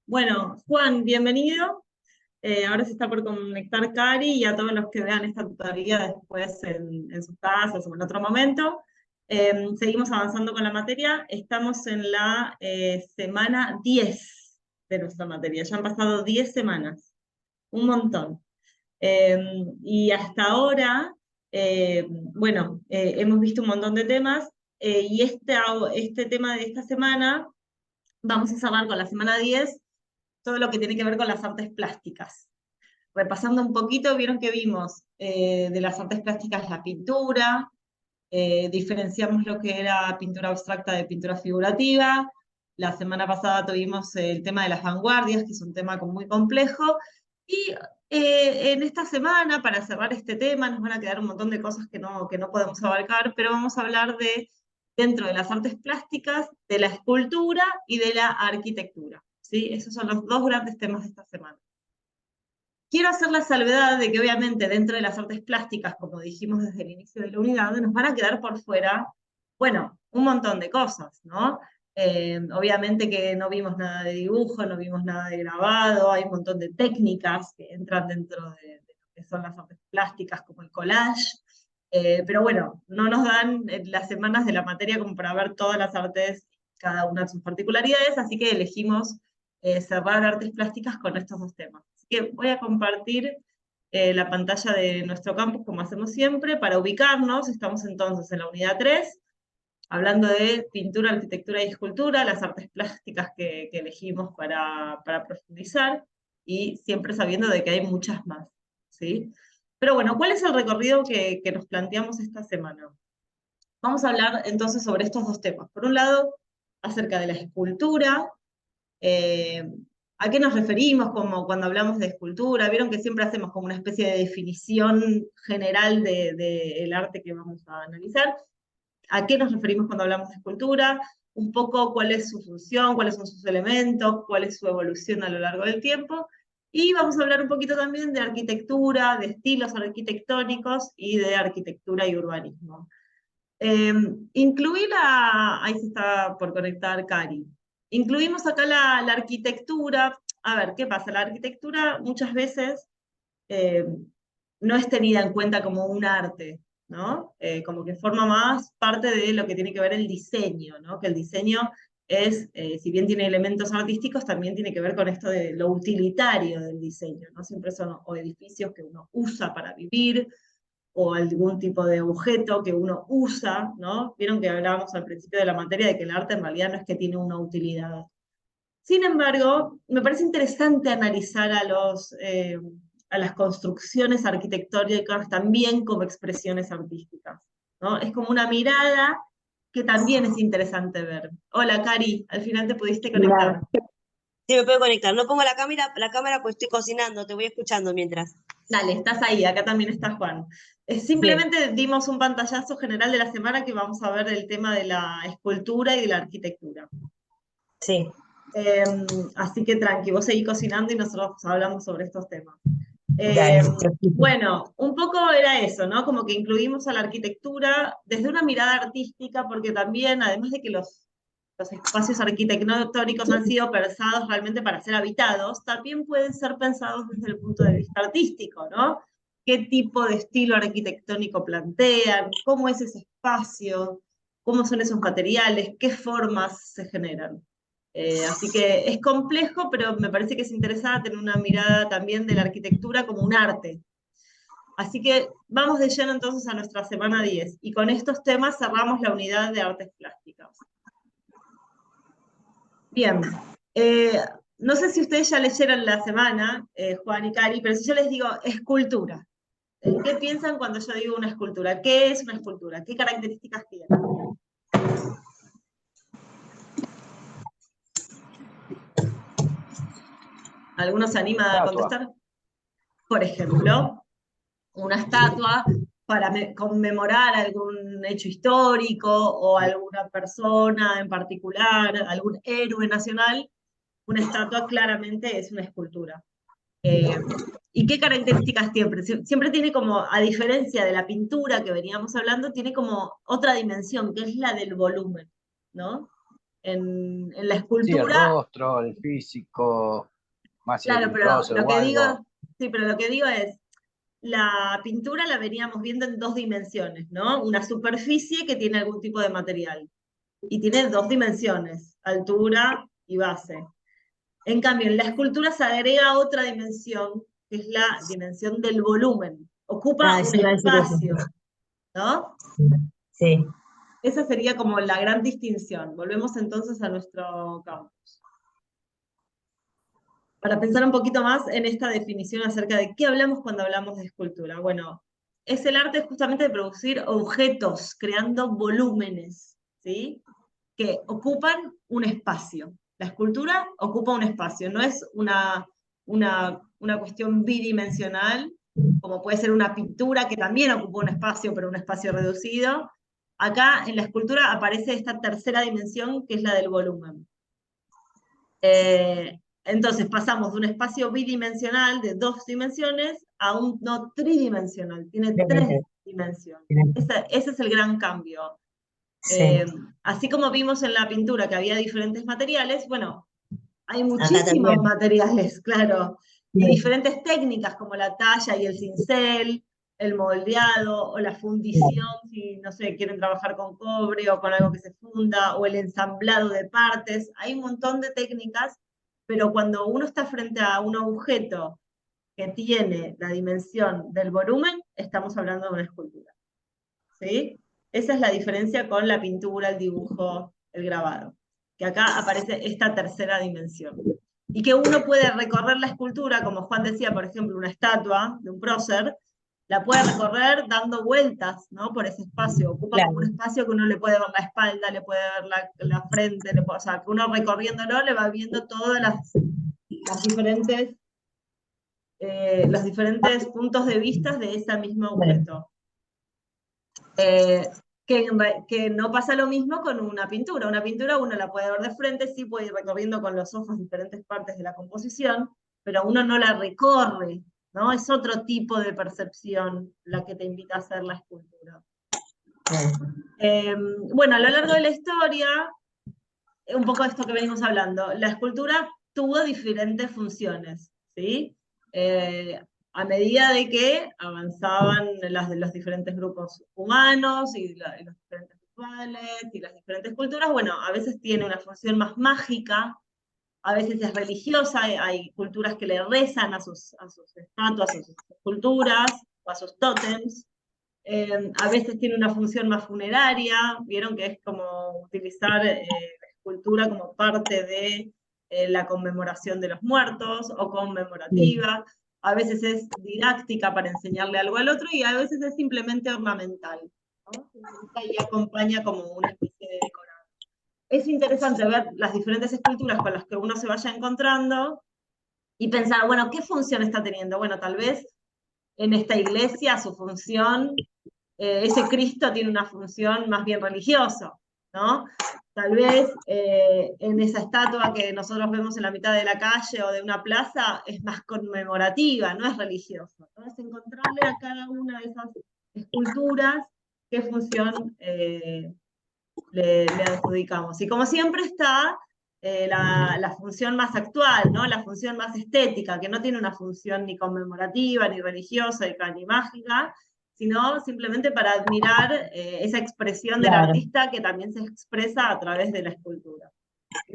Bueno, Juan, bienvenido. Ahora se está por conectar Cari y a todos los que vean esta tutoría después en sus casas o en otro momento. Seguimos avanzando con la materia. Estamos en la semana 10 de nuestra materia. Ya han pasado 10 semanas, un montón. Y hasta ahora, hemos visto un montón de temas y este tema de esta semana vamos a cerrar con la semana 10 todo lo que tiene que ver con las artes plásticas. Repasando un poquito, vieron que vimos de las artes plásticas la pintura, diferenciamos lo que era pintura abstracta de pintura figurativa. La semana pasada tuvimos el tema de las vanguardias, que es un tema muy complejo. Y en esta semana, para cerrar este tema, nos van a quedar un montón de cosas que no podemos abarcar, pero vamos a hablar dentro de las artes plásticas, de la escultura y de la arquitectura. ¿Sí? Esos son los dos grandes temas de esta semana. Quiero hacer la salvedad de que obviamente dentro de las artes plásticas, como dijimos desde el inicio de la unidad, nos van a quedar por fuera, bueno, un montón de cosas, ¿no? Obviamente que no vimos nada de dibujo, no vimos nada de grabado, hay un montón de técnicas que entran dentro de lo que son las artes plásticas, como el collage, pero bueno, no nos dan las semanas de la materia como para ver todas las artes, cada una de sus particularidades, así que elegimos cerrar artes plásticas con estos dos temas. Así que voy a compartir la pantalla de nuestro campus como hacemos siempre para ubicarnos. Estamos entonces en la unidad 3, hablando de pintura, arquitectura y escultura, las artes plásticas que elegimos para profundizar, y siempre sabiendo de que hay muchas más, ¿sí? Pero bueno, ¿cuál es el recorrido que nos planteamos esta semana? Vamos a hablar entonces sobre estos dos temas. Por un lado, acerca de la escultura. eh, ¿A qué nos referimos como cuando hablamos de escultura? Vieron que siempre hacemos como una especie de definición general del arte que vamos a analizar. ¿A qué nos referimos cuando hablamos de escultura? Un poco cuál es su función, cuáles son sus elementos, cuál es su evolución a lo largo del tiempo. Y vamos a hablar un poquito también de arquitectura, de estilos arquitectónicos y de arquitectura y urbanismo. Ahí se está por conectar Cari. Incluimos acá la arquitectura. A ver, ¿qué pasa? La arquitectura muchas veces eh, no es tenida en cuenta como un arte, ¿no? Como que forma más parte de lo que tiene que ver el diseño, ¿no? Que el diseño es, si bien tiene elementos artísticos, también tiene que ver con esto de lo utilitario del diseño, ¿no? Siempre son o edificios que uno usa para vivir, o algún tipo de objeto que uno usa, ¿no? Vieron que hablábamos al principio de la materia de que el arte en realidad no es que tiene una utilidad. Sin embargo, me parece interesante analizar a las construcciones arquitectónicas también como expresiones artísticas, ¿no? Es como una mirada que también es interesante ver. Hola, Cari, al final te pudiste Hola. conectar. Sí, me puedo conectar. No pongo la cámara pues estoy cocinando, te voy escuchando mientras. Dale, estás ahí, acá también está Juan. Bien, Simplemente dimos un pantallazo general de la semana que vamos a ver el tema de la escultura y de la arquitectura. sí. Eh, Así que tranqui, vos seguís cocinando y nosotros hablamos sobre estos temas. Eh, Dale, te escucho. bueno, un poco era eso, ¿no? Como que incluimos a la arquitectura desde una mirada artística, porque también, además de que los espacios arquitectónicos han sido pensados realmente para ser habitados, también pueden ser pensados desde el punto de vista artístico, ¿no? ¿Qué tipo de estilo arquitectónico plantean? ¿Cómo es ese espacio? ¿Cómo son esos materiales? ¿Qué formas se generan? Así que es complejo, pero me parece que es interesante tener una mirada también de la arquitectura como un arte. Así que vamos de lleno entonces a nuestra semana 10 y con estos temas cerramos la unidad de artes plásticas. Bien, no sé si ustedes ya leyeron la semana, Juan y Cari, pero si yo les digo escultura, ¿en qué piensan cuando yo digo una escultura? ¿Qué es una escultura? ¿Qué características tiene? ¿Alguno se anima a Estatua. contestar? Por ejemplo, una estatua para conmemorar algún hecho histórico o alguna persona en particular, algún héroe nacional, una estatua claramente es una escultura. Eh, ¿Y qué características tiene? Siempre tiene como, a diferencia de la pintura que veníamos hablando, tiene como otra dimensión, que es la del volumen, ¿no? en la Sí, el escultura, rostro, el físico, más claro, el pero prócer lo o que digo, algo. sí, pero lo que digo es, la pintura la veníamos viendo en dos dimensiones, ¿no? Una superficie que tiene algún tipo de material y tiene dos dimensiones, altura y base. En cambio, en la escultura se agrega otra dimensión, que es la dimensión del volumen. Ocupa Ah, un sí, iba a decir eso. espacio, ¿no? Sí, Esa sería como la gran distinción. Volvemos entonces a nuestro campo. Para pensar un poquito más en esta definición acerca de qué hablamos cuando hablamos de escultura. Bueno, es el arte justamente de producir objetos, creando volúmenes, ¿sí? Que ocupan un espacio. La escultura ocupa un espacio, no es una cuestión bidimensional, como puede ser una pintura que también ocupa un espacio, pero un espacio reducido. Acá en la escultura aparece esta tercera dimensión, que es la del volumen. Entonces pasamos de un espacio bidimensional de dos dimensiones a un no tridimensional, tiene tres dimensiones. Ese es el gran cambio. sí. Así como vimos en la pintura que había diferentes materiales, bueno, hay Acá muchísimos también. materiales, claro, y Sí. diferentes técnicas como la talla y el cincel, el moldeado o la fundición, si no sé, quieren trabajar con cobre o con algo que se funda, o el ensamblado de partes. Hay un montón de técnicas, pero cuando uno está frente a un objeto que tiene la dimensión del volumen, estamos hablando de una escultura. ¿Sí? Esa es la diferencia con la pintura, el dibujo, el grabado. Que acá aparece esta tercera dimensión. Y que uno puede recorrer la escultura, como Juan decía, por ejemplo, una estatua de un prócer, la puede recorrer dando vueltas, ¿no? Por ese espacio. Ocupa como un Claro, espacio que uno le puede ver la espalda, le puede ver la frente, o sea, que uno recorriéndolo le va viendo todas las diferentes, los diferentes puntos de vista de ese mismo bueno, objeto. Que no pasa lo mismo con una pintura. Una pintura uno la puede ver de frente, sí puede ir recorriendo con los ojos diferentes partes de la composición, pero uno no la recorre, ¿no? Es otro tipo de percepción la que te invita a hacer la escultura. bueno. Bueno, a lo largo de la historia, un poco de esto que venimos hablando, la escultura tuvo diferentes funciones, ¿sí? A medida de que avanzaban los diferentes grupos humanos y los diferentes rituales y las diferentes culturas, bueno, a veces tiene una función más mágica, a veces es religiosa, hay culturas que le rezan a sus estatuas, a sus esculturas, o a sus tótems. A veces tiene una función más funeraria, vieron que es como utilizar la escultura como parte de la conmemoración de los muertos o conmemorativa, a veces es didáctica para enseñarle algo al otro y a veces es simplemente ornamental, ¿no? Y acompaña como una especie de decorado. Es interesante ver las diferentes esculturas con las que uno se vaya encontrando y pensar, bueno, ¿qué función está teniendo? Bueno, tal vez en esta iglesia su función, ese Cristo tiene una función más bien religiosa, ¿no? Tal vez en esa estatua que nosotros vemos en la mitad de la calle o de una plaza es más conmemorativa, no es religiosa. Entonces, encontrarle a cada una de esas esculturas qué función le adjudicamos. Y como siempre está la función más actual, ¿no? La función más estética, que no tiene una función ni conmemorativa, ni religiosa, ni mágica, sino simplemente para admirar esa expresión del Claro, artista que también se expresa a través de la escultura.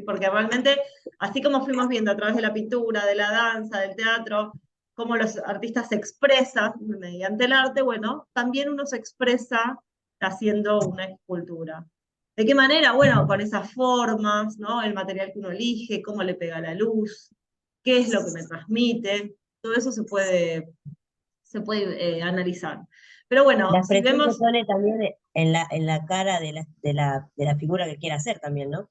Porque realmente, así como fuimos viendo a través de la pintura, de la danza, del teatro, cómo los artistas se expresan mediante el arte, bueno, también uno se expresa haciendo una escultura. ¿De qué manera? Bueno, con esas formas, ¿no? El material que uno elige, cómo le pega la luz, qué es lo que me transmite, todo eso se puede analizar. Pero la bueno, si expresión que vemos, pone también en la cara de la figura que quiere hacer también, ¿no?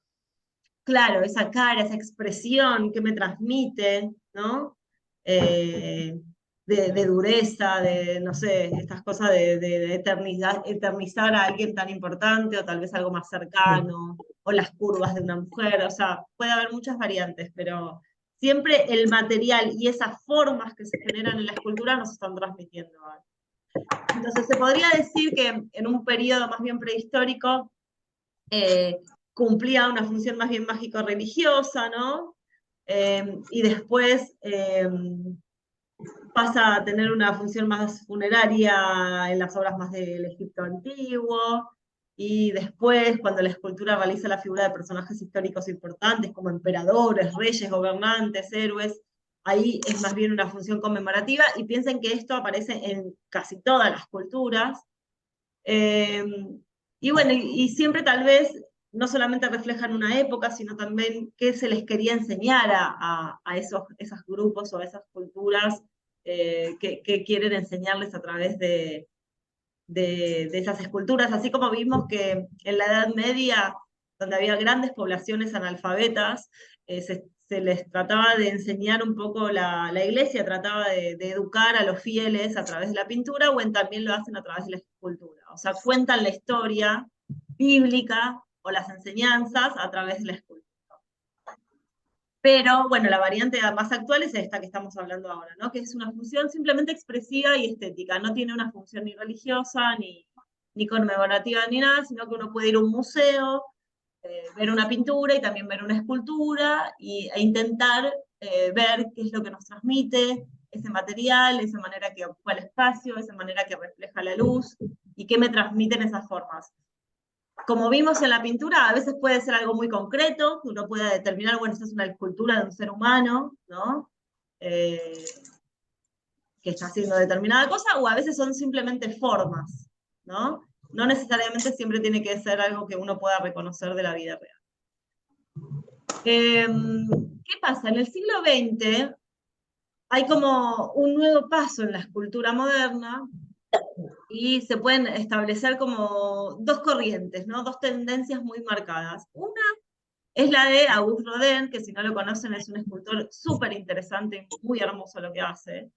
claro, esa cara, esa expresión que me transmite, ¿no? Eh, de dureza, de, no sé, estas cosas de eternizar a alguien tan importante o tal vez algo más Sí. cercano, o las curvas de una mujer, o sea, puede haber muchas variantes, pero siempre el material y esas formas que se generan en la escultura nos están transmitiendo algo. Entonces se podría decir que en un periodo más bien prehistórico, eh, cumplía una función más bien mágico-religiosa, ¿no? Y después pasa a tener una función más funeraria en las obras más del Egipto antiguo, y después, cuando la escultura realiza la figura de personajes históricos importantes, como emperadores, reyes, gobernantes, héroes, ahí es más bien una función conmemorativa, y piensen que esto aparece en casi todas las culturas. Y bueno, y siempre tal vez no solamente reflejan una época, sino también qué se les quería enseñar a esos grupos o a esas culturas que quieren enseñarles a través de esas esculturas, así como vimos que en la Edad Media, donde había grandes poblaciones analfabetas, se les trataba de enseñar un poco, la iglesia trataba de educar a los fieles a través de la pintura, o también lo hacen a través de la escultura. O sea, cuentan la historia bíblica o las enseñanzas a través de la escultura. Pero bueno, la variante más actual es esta que estamos hablando ahora, ¿no? Que es una función simplemente expresiva y estética, no tiene una función ni religiosa, ni conmemorativa, ni nada, sino que uno puede ir a un museo, ver una pintura y también ver una escultura, e intentar ver qué es lo que nos transmite ese material, esa manera que ocupa el espacio, esa manera que refleja la luz, y qué me transmiten esas formas. Como vimos en la pintura, a veces puede ser algo muy concreto, que uno pueda determinar, bueno, esta es una escultura de un ser humano, ¿no? Que está haciendo determinada cosa, o a veces son simplemente formas, ¿no? No necesariamente siempre tiene que ser algo que uno pueda reconocer de la vida real. ¿Qué pasa? En el siglo XX hay como un nuevo paso en la escultura moderna, y se pueden establecer como dos corrientes, ¿no? Dos tendencias muy marcadas. Una es la de Auguste Rodin, que si no lo conocen es un escultor súper interesante, muy hermoso lo que hace,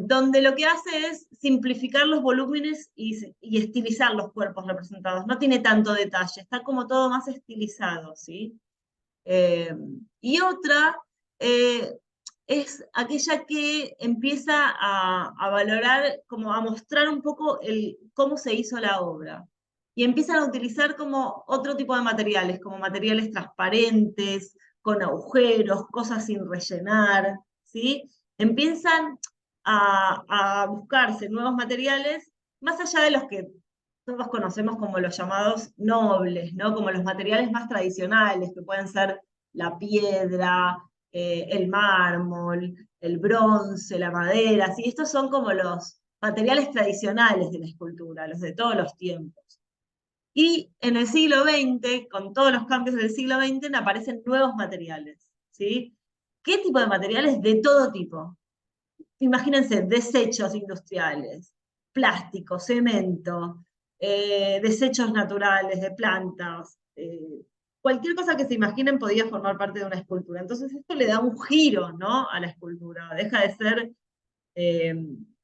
donde lo que hace es simplificar los volúmenes y estilizar los cuerpos representados. No tiene tanto detalle, está como todo más estilizado, ¿sí? Y otra eh, es aquella que empieza a valorar, como a mostrar un poco cómo se hizo la obra. Y empiezan a utilizar como otro tipo de materiales, como materiales transparentes, con agujeros, cosas sin rellenar, ¿sí? Empiezan a buscarse nuevos materiales, más allá de los que todos conocemos como los llamados nobles, ¿no? Como los materiales más tradicionales, que pueden ser la piedra, el mármol, el bronce, la madera, ¿sí? Estos son como los materiales tradicionales de la escultura, los de todos los tiempos. Y en el siglo XX, con todos los cambios del siglo XX, aparecen nuevos materiales, ¿sí? ¿Qué tipo de materiales? De todo tipo. Imagínense, desechos industriales, plástico, cemento, desechos naturales de plantas, cualquier cosa que se imaginen podía formar parte de una escultura. Entonces esto le da un giro, ¿no?, a la escultura, deja de ser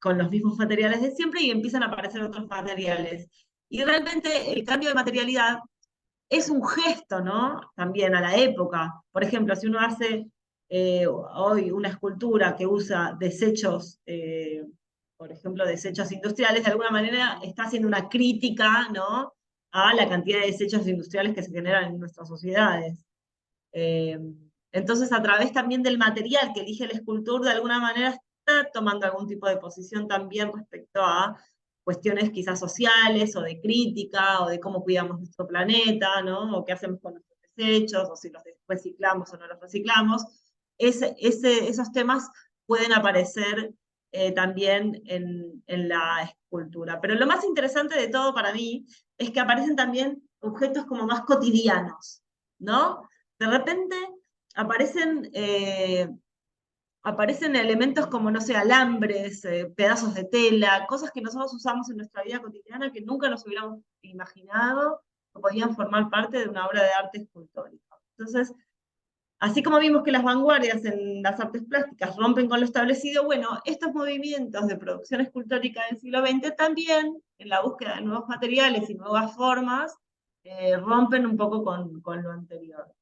con los mismos materiales de siempre y empiezan a aparecer otros materiales. Y realmente el cambio de materialidad es un gesto, ¿no?, también a la época. Por ejemplo, si uno hace hoy una escultura que usa desechos, por ejemplo, desechos industriales, de alguna manera está haciendo una crítica, ¿no?, a la cantidad de desechos industriales que se generan en nuestras sociedades. Eh, entonces, a través también del material que elige el escultor, de alguna manera está tomando algún tipo de posición también respecto a cuestiones quizás sociales, o de crítica, o de cómo cuidamos nuestro planeta, ¿no?, o qué hacemos con nuestros desechos, o si los reciclamos o no los reciclamos. Esos temas pueden aparecer también en la escultura. Pero lo más interesante de todo para mí es que aparecen también objetos como más cotidianos, ¿no? De repente aparecen, aparecen elementos como, no sé, alambres, pedazos de tela, cosas que nosotros usamos en nuestra vida cotidiana que nunca nos hubiéramos imaginado que podían formar parte de una obra de arte escultórica. Entonces, así como vimos que las vanguardias en las artes plásticas rompen con lo establecido, bueno, estos movimientos de producción escultórica del siglo XX también, en la búsqueda de nuevos materiales y nuevas formas, rompen un poco con lo anterior.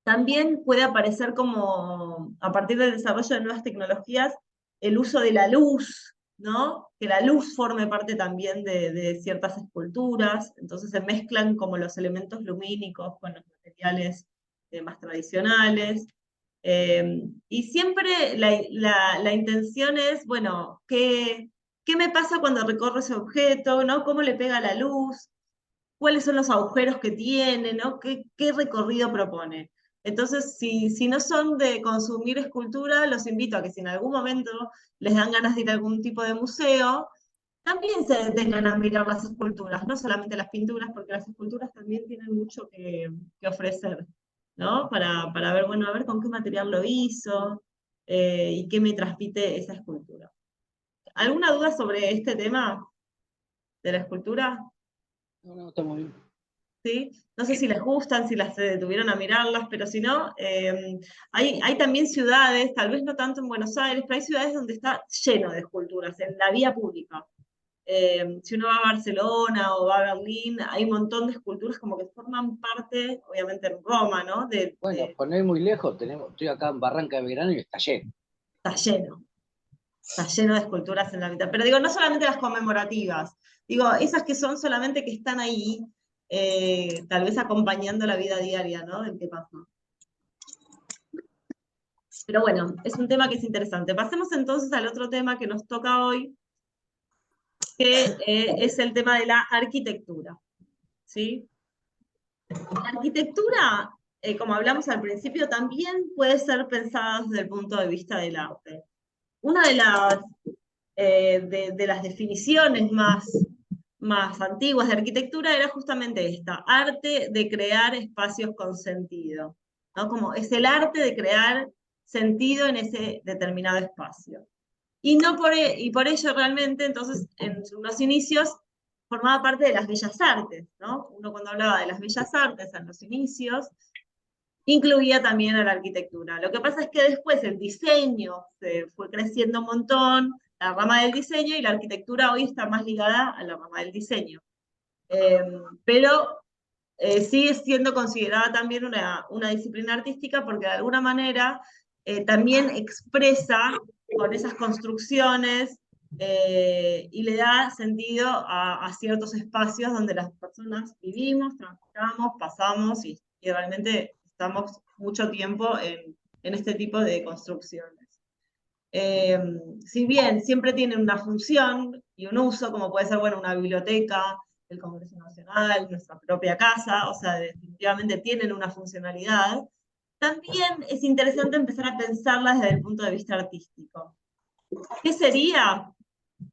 También puede aparecer como, a partir del desarrollo de nuevas tecnologías, el uso de la luz, ¿no? Que la luz forme parte también de ciertas esculturas, entonces se mezclan como los elementos lumínicos con los materiales más tradicionales. Y siempre la intención es, bueno, ¿qué me pasa cuando recorro ese objeto? ¿No? ¿Cómo le pega la luz? ¿Cuáles son los agujeros que tiene? ¿No? ¿Qué recorrido propone? Entonces, si no son de consumir escultura, los invito a que si en algún momento les dan ganas de ir a algún tipo de museo, también se detengan a mirar las esculturas, no solamente las pinturas, porque las esculturas también tienen mucho que ofrecer, ¿no? Para ver, bueno, a ver con qué material lo hizo y qué me transmite esa escultura. ¿Alguna duda sobre este tema de la escultura? No, está muy bien. ¿Sí? No sé si les gustan, si las se detuvieron a mirarlas, pero si no, hay también ciudades, tal vez no tanto en Buenos Aires, pero hay ciudades donde está lleno de esculturas, en la vía pública. Si uno va a Barcelona o va a Berlín, hay un montón de esculturas como que forman parte, obviamente en Roma, ¿no? Bueno, por no ir muy lejos, estoy acá en Barranca de Belgrano y está lleno. Está lleno de esculturas en la mitad. Pero digo, no solamente las conmemorativas, digo, esas que son solamente que están ahí, tal vez acompañando la vida diaria, ¿no? Del que pasa. Pero bueno, es un tema que es interesante. Pasemos entonces al otro tema que nos toca hoy, que es el tema de la arquitectura. ¿Sí? La arquitectura, como hablamos al principio, también puede ser pensada desde el punto de vista del arte. Una de las definiciones más antiguas de arquitectura era justamente esta, arte de crear espacios con sentido, ¿no? Como es el arte de crear sentido en ese determinado espacio. Y por ello realmente, entonces, en los inicios, formaba parte de las bellas artes, ¿no? Uno cuando hablaba de las bellas artes en los inicios, incluía también a la arquitectura. Lo que pasa es que después el diseño se fue creciendo un montón, la rama del diseño, y la arquitectura hoy está más ligada a la rama del diseño. Pero sigue siendo considerada también una disciplina artística porque de alguna manera también expresa con esas construcciones y le da sentido a ciertos espacios donde las personas vivimos, transitamos, pasamos y realmente estamos mucho tiempo en este tipo de construcciones. Si bien siempre tienen una función y un uso, como puede ser, bueno, una biblioteca, el Congreso Nacional, nuestra propia casa, o sea, definitivamente tienen una funcionalidad, también es interesante empezar a pensarlas desde el punto de vista artístico. ¿Qué sería?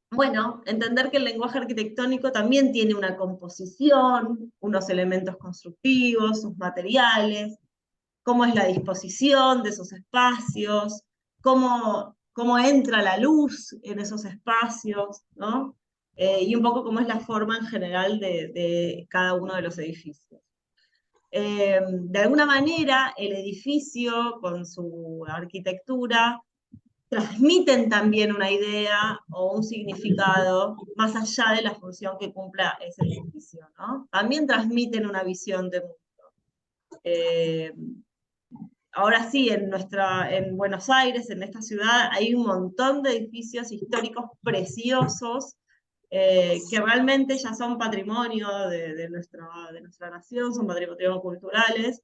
Bueno, entender que el lenguaje arquitectónico también tiene una composición, unos elementos constructivos, sus materiales, cómo es la disposición de esos espacios, cómo entra la luz en esos espacios, ¿no? Y un poco cómo es la forma en general de cada uno de los edificios. De alguna manera, el edificio, con su arquitectura, transmiten también una idea o un significado más allá de la función que cumpla ese edificio, ¿no? También transmiten una visión de mundo. Ahora sí, en Buenos Aires, en esta ciudad, hay un montón de edificios históricos preciosos que realmente ya son patrimonio de nuestra nación, son patrimonio culturales,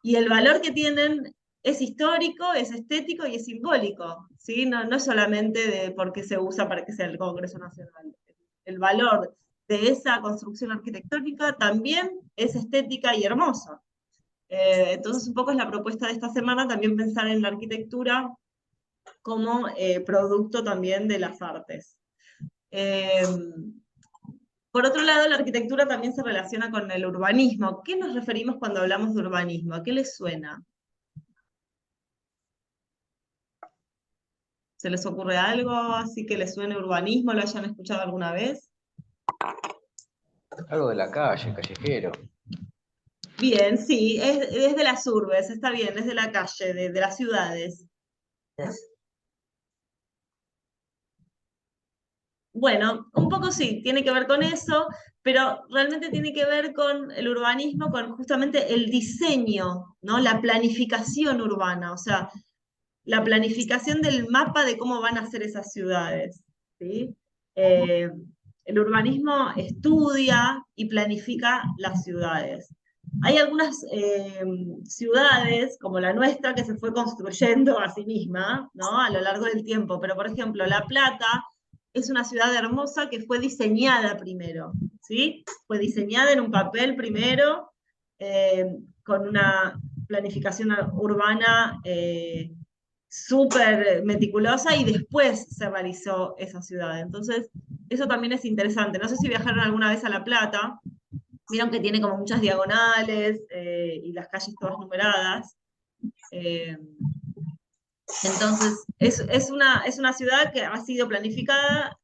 y el valor que tienen es histórico, es estético y es simbólico, ¿sí? No es solamente de por qué se usa para que sea el Congreso Nacional. El valor de esa construcción arquitectónica también es estética y hermosa. Entonces, un poco es la propuesta de esta semana, también pensar en la arquitectura como producto también de las artes. Por otro lado, la arquitectura también se relaciona con el urbanismo. ¿Qué nos referimos cuando hablamos de urbanismo? ¿A qué les suena? ¿Se les ocurre algo así que les suene urbanismo? ¿Lo hayan escuchado alguna vez? Algo de la calle, callejero. Bien, sí, es de las urbes, está bien, es de la calle, de las ciudades. Bueno, un poco sí, tiene que ver con eso, pero realmente tiene que ver con el urbanismo, con justamente el diseño, ¿no? La planificación urbana, o sea, la planificación del mapa de cómo van a ser esas ciudades. ¿sí? El urbanismo estudia y planifica las ciudades. Hay algunas ciudades, como la nuestra, que se fue construyendo a sí misma, ¿no? A lo largo del tiempo, pero por ejemplo, La Plata es una ciudad hermosa que fue diseñada primero, ¿sí? Fue diseñada en un papel primero, con una planificación urbana súper meticulosa y después se realizó esa ciudad. Entonces, eso también es interesante. No sé si viajaron alguna vez a La Plata, vieron que tiene como muchas diagonales y las calles todas numeradas. Entonces, es una ciudad que ha sido planificada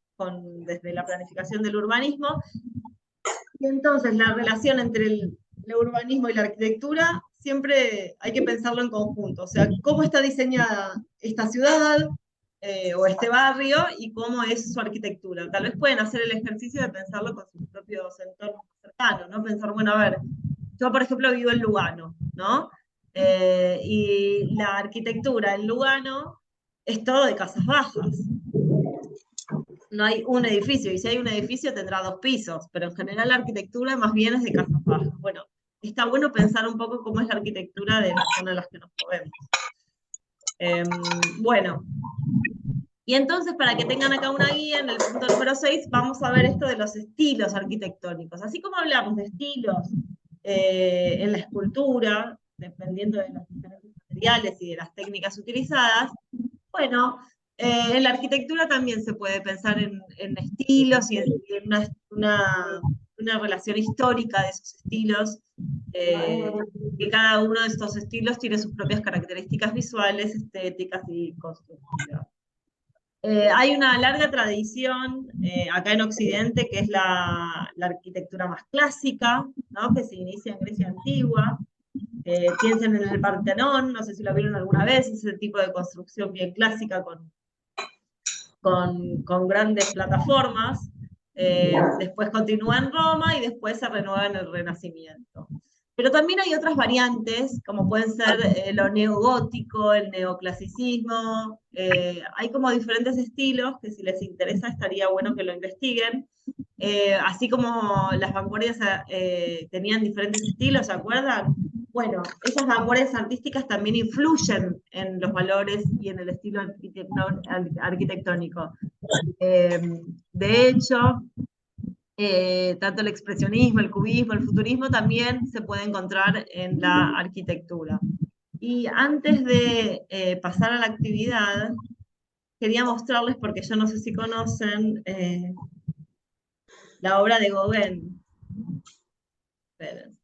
desde la planificación del urbanismo, y entonces la relación entre el urbanismo y la arquitectura siempre hay que pensarlo en conjunto. O sea, cómo está diseñada esta ciudad o este barrio y cómo es su arquitectura. Tal vez pueden hacer el ejercicio de pensarlo con sus propios entornos cercanos, ¿no? Pensar, bueno, a ver, yo por ejemplo vivo en Lugano, ¿no? Y la arquitectura en Lugano es todo de casas bajas. No hay un edificio, y si hay un edificio tendrá 2 pisos, pero en general la arquitectura más bien es de casas bajas. Bueno, está bueno pensar un poco cómo es la arquitectura de la zona en la que nos movemos. Bueno, y entonces para que tengan acá una guía, en el punto número 6 vamos a ver esto de los estilos arquitectónicos. Así como hablamos de estilos en la escultura, dependiendo de los diferentes materiales y de las técnicas utilizadas, bueno, en la arquitectura también se puede pensar en estilos y en una relación histórica de esos estilos, que cada uno de estos estilos tiene sus propias características visuales, estéticas y constructivas. Hay una larga tradición acá en Occidente, que es la arquitectura más clásica, ¿no? Que se inicia en Grecia Antigua. Piensen en el Partenón, no sé si lo vieron alguna vez, ese tipo de construcción bien clásica con grandes plataformas. Después continúa en Roma y después se renueva en el Renacimiento. Pero también hay otras variantes, como pueden ser lo neogótico, el neoclasicismo. Hay como diferentes estilos que si les interesa estaría bueno que lo investiguen. Así como las vanguardias tenían diferentes estilos, ¿se acuerdan? Bueno, esas vanguardias artísticas también influyen en los valores y en el estilo arquitectónico. De hecho, tanto el expresionismo, el cubismo, el futurismo también se puede encontrar en la arquitectura. Y antes de pasar a la actividad, quería mostrarles, porque yo no sé si conocen, la obra de Gauguin. Esperen.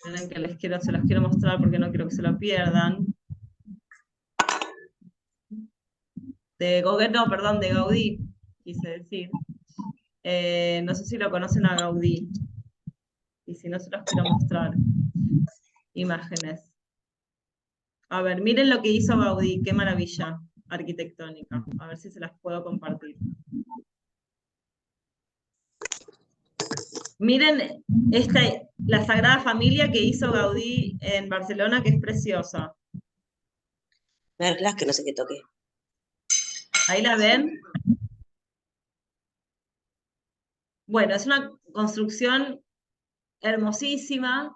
Esperen que se los quiero mostrar porque no quiero que se lo pierdan. De Gauguin, no, perdón, de Gaudí, quise decir. No sé si lo conocen a Gaudí. Y si no, se los quiero mostrar. Imágenes. A ver, miren lo que hizo Gaudí, qué maravilla arquitectónica. A ver si se las puedo compartir. Miren la Sagrada Familia que hizo Gaudí en Barcelona, que es preciosa. Verlas que no sé qué toque. ¿Ahí la ven? Bueno, es una construcción hermosísima,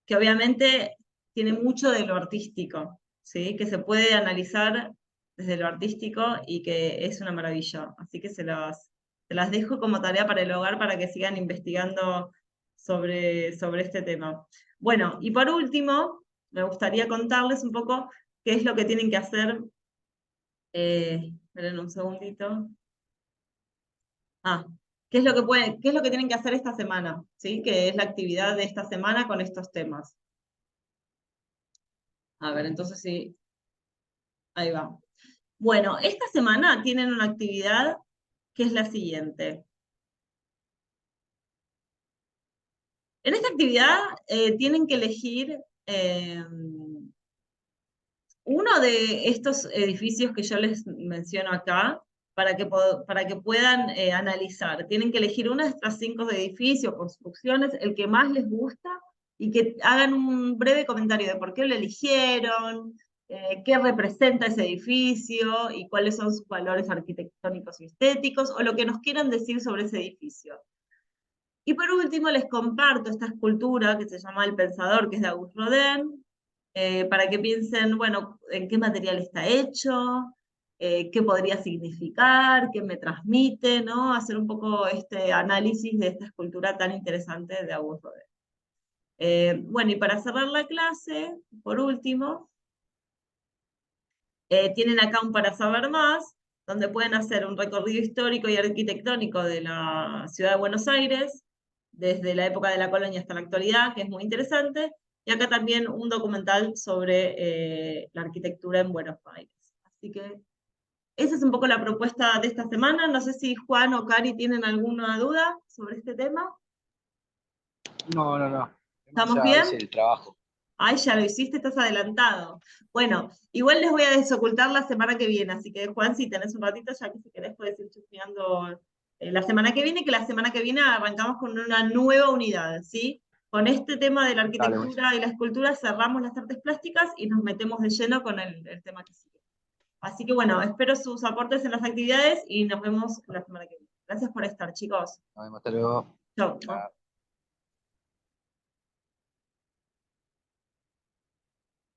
que obviamente tiene mucho de lo artístico, ¿sí? Que se puede analizar desde lo artístico y que es una maravilla. Así que se las dejo como tarea para el hogar para que sigan investigando sobre este tema. Bueno, y por último, me gustaría contarles un poco qué es lo que tienen que hacer. Esperen un segundito. ¿Qué es lo que tienen que hacer esta semana? ¿Sí? Que es la actividad de esta semana con estos temas. A ver, entonces sí. Ahí va. Bueno, esta semana tienen una actividad que es la siguiente. En esta actividad tienen que elegir uno de estos edificios que yo les menciono acá para que puedan analizar. Tienen que elegir uno de estos 5 edificios, construcciones, el que más les gusta y que hagan un breve comentario de por qué lo eligieron, qué representa ese edificio y cuáles son sus valores arquitectónicos y estéticos, o lo que nos quieran decir sobre ese edificio. Y por último les comparto esta escultura que se llama El Pensador, que es de Auguste Rodin, para que piensen, bueno, en qué material está hecho, qué podría significar, qué me transmite, ¿no? Hacer un poco este análisis de esta escultura tan interesante de Auguste Rodin. Bueno, y para cerrar la clase, por último, tienen acá un para saber más, donde pueden hacer un recorrido histórico y arquitectónico de la ciudad de Buenos Aires, desde la época de la colonia hasta la actualidad, que es muy interesante, y acá también un documental sobre la arquitectura en Buenos Aires. Así que esa es un poco la propuesta de esta semana. No sé si Juan o Cari tienen alguna duda sobre este tema. No, no, no. ¿Estamos Ya bien? hice el trabajo. Ay, ya lo hiciste, estás adelantado. Bueno, igual les voy a desocultar la semana que viene, así que Juan, si tenés un ratito, ya que si querés puedes ir chusmeando la semana que viene, que la semana que viene arrancamos con una nueva unidad, ¿sí? Con este tema de la Dale, buenísimo. arquitectura y la escultura cerramos las artes plásticas y nos metemos de lleno con el tema que sigue. Así que bueno, espero sus aportes en las actividades y nos vemos la semana que viene. Gracias por estar, chicos. Nos vemos, hasta luego. Chau. Chao.